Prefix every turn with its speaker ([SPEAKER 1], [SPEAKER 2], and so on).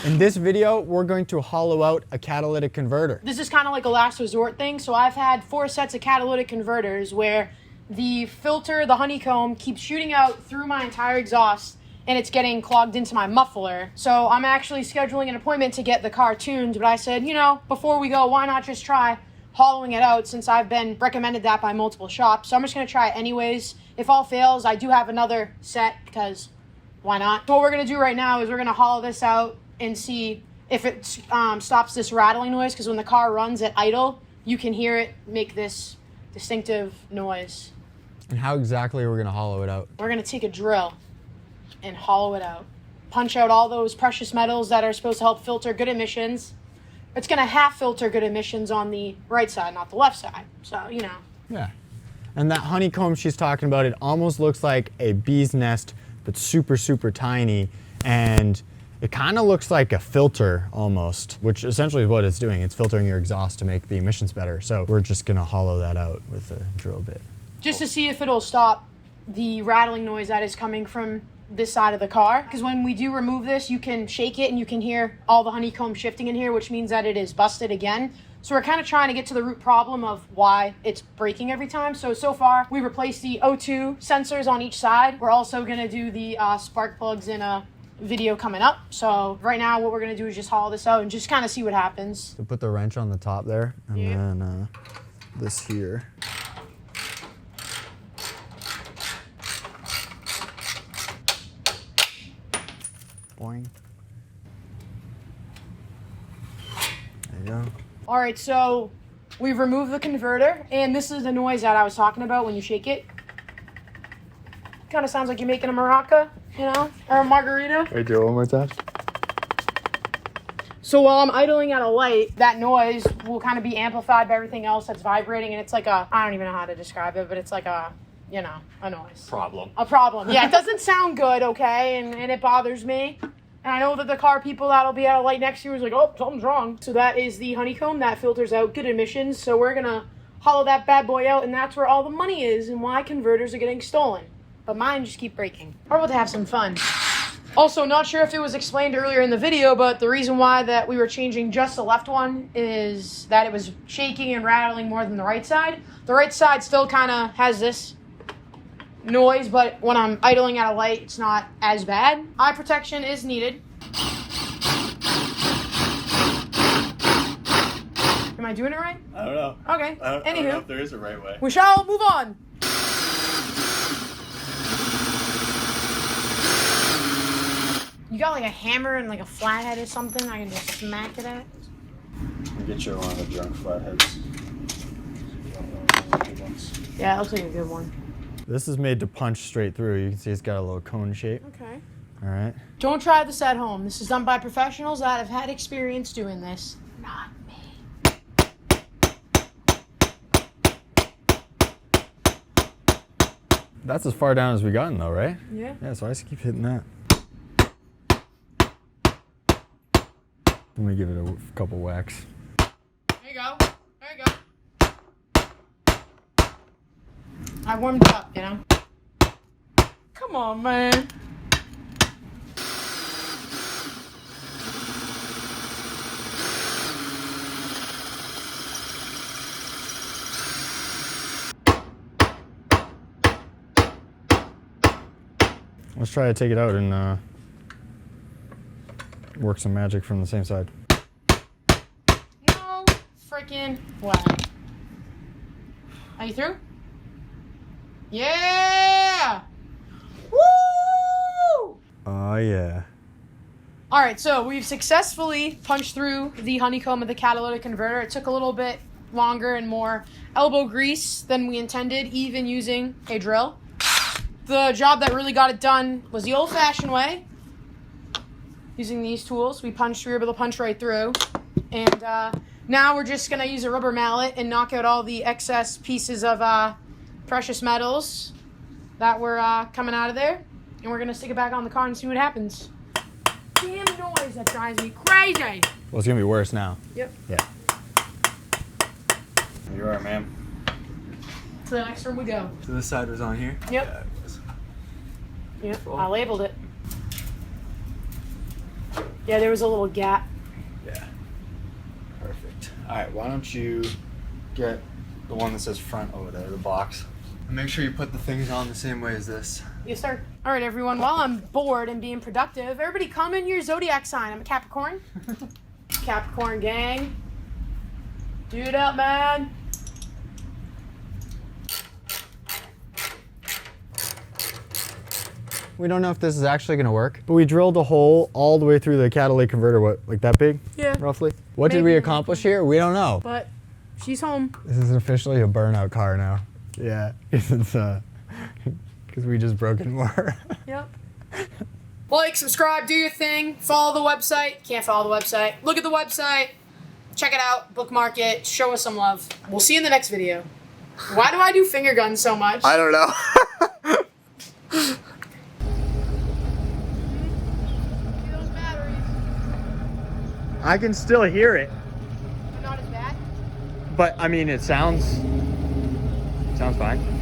[SPEAKER 1] In this video, we're going to hollow out a catalytic converter.
[SPEAKER 2] This is kind of like a last resort thing. So I've had 4 sets of catalytic converters where the filter, the honeycomb, keeps shooting out through my entire exhaust and it's getting clogged into my muffler. So I'm actually scheduling an appointment to get the car tuned, but I said, you know, before we go, why not just try hollowing it out since I've been recommended that by multiple shops. So I'm just gonna try it anyways. If all fails, I do have another set because why not? So what we're gonna do right now is we're gonna hollow this out and see if it stops this rattling noise, because when the car runs at idle, you can hear it make this distinctive noise.
[SPEAKER 1] And how exactly are we gonna hollow it out?
[SPEAKER 2] We're gonna take a drill and hollow it out. Punch out all those precious metals that are supposed to help filter good emissions. It's gonna half filter good emissions on the right side, not the left side. So, you know.
[SPEAKER 1] Yeah. And that honeycomb she's talking about, it almost looks like a bee's nest, but super, super tiny. And it kind of looks like a filter almost, which essentially is what it's doing. It's filtering your exhaust to make the emissions better. So we're just gonna hollow that out with a drill bit.
[SPEAKER 2] Just to see if it'll stop the rattling noise that is coming from this side of the car. Because when we do remove this, you can shake it and you can hear all the honeycomb shifting in here, which means that it is busted again. So we're kind of trying to get to the root problem of why it's breaking every time. So far, we replaced the O2 sensors on each side. We're also gonna do the spark plugs in a video coming up. So right now what we're gonna do is just hollow this out and just kind of see what happens.
[SPEAKER 1] So put the wrench on the top there, and then this here. Boing. There you go.
[SPEAKER 2] All right, so we've removed the converter, and this is the noise that I was talking about when you shake it. Kind of sounds like you're making a maraca, you know, or a margarita.
[SPEAKER 1] Wait, do it one more time.
[SPEAKER 2] So while I'm idling at a light, that noise will kind of be amplified by everything else that's vibrating, and it's like a, I don't even know how to describe it, but it's like a, you know, a noise.
[SPEAKER 3] Problem.
[SPEAKER 2] A problem. Yeah, it doesn't sound good, okay, and it bothers me. And I know that the car people that'll be at a light next to you is like, oh, something's wrong. So that is the honeycomb that filters out good emissions. So we're gonna hollow that bad boy out, and that's where all the money is and why converters are getting stolen. But mine just keep breaking. We're about to have some fun. Also, not sure if it was explained earlier in the video, but the reason why that we were changing just the left one is that it was shaking and rattling more than the right side. The right side still kind of has this noise, but when I'm idling at a light, it's not as bad. Eye protection is needed. Am I doing it right?
[SPEAKER 3] I don't know.
[SPEAKER 2] Okay.
[SPEAKER 3] I don't know if there is a right way.
[SPEAKER 2] We shall move on. You got like a hammer and like a flathead or something I can just smack it at?
[SPEAKER 3] I'll get you one of the drunk flatheads.
[SPEAKER 2] Yeah, that looks like a good one.
[SPEAKER 1] This is made to punch straight through. You can see it's got a little cone shape.
[SPEAKER 2] Okay.
[SPEAKER 1] All right.
[SPEAKER 2] Don't try this at home. This is done by professionals that have had experience doing this. Not me.
[SPEAKER 1] That's as far down as we gotten though, right?
[SPEAKER 2] Yeah.
[SPEAKER 1] Yeah, so I just keep hitting that. Let me give it a couple whacks.
[SPEAKER 2] There you go. There you go. I warmed it up, you know? Come on, man.
[SPEAKER 1] Let's try to take it out and work some magic from the same side.
[SPEAKER 2] No freaking way. Are you through? Yeah! Woo!
[SPEAKER 1] Oh yeah.
[SPEAKER 2] All right, so we've successfully punched through the honeycomb of the catalytic converter. It took a little bit longer and more elbow grease than we intended, even using a drill. The job that really got it done was the old-fashioned way. Using these tools, we punched, we were able to punch right through. And now we're just gonna use a rubber mallet and knock out all the excess pieces of precious metals that were coming out of there. And we're gonna stick it back on the car and see what happens. Damn noise, that drives me crazy.
[SPEAKER 1] Well, it's gonna be worse now.
[SPEAKER 2] Yep.
[SPEAKER 1] Yeah.
[SPEAKER 3] Here you are, ma'am.
[SPEAKER 2] To the next room we go.
[SPEAKER 1] So this side was on here?
[SPEAKER 2] Yep.
[SPEAKER 3] Yeah, it was.
[SPEAKER 2] Yep, I labeled it. Yeah, there was a little gap.
[SPEAKER 1] Yeah. Perfect. All right, why don't you get the one that says front over there, the box. And make sure you put the things on the same way as this.
[SPEAKER 2] Yes, sir. All right, everyone. While I'm bored and being productive, everybody comment your zodiac sign. I'm a Capricorn. Capricorn gang. Do it up, man.
[SPEAKER 1] We don't know if this is actually gonna work, but we drilled a hole all the way through the catalytic converter, what, like that big?
[SPEAKER 2] Yeah.
[SPEAKER 1] Roughly. What did we accomplish here? We don't know.
[SPEAKER 2] But she's home.
[SPEAKER 1] This is officially a burnout car now. Yeah, it's because we just broke it more.
[SPEAKER 2] Yep. Like, subscribe, do your thing, follow the website. Can't follow the website. Look at the website. Check it out, bookmark it, show us some love. We'll see you in the next video. Why do I do finger guns so much?
[SPEAKER 1] I don't know.
[SPEAKER 2] Those batteries.
[SPEAKER 1] I can still hear it,
[SPEAKER 2] But not as bad.
[SPEAKER 1] but I mean, it sounds fine.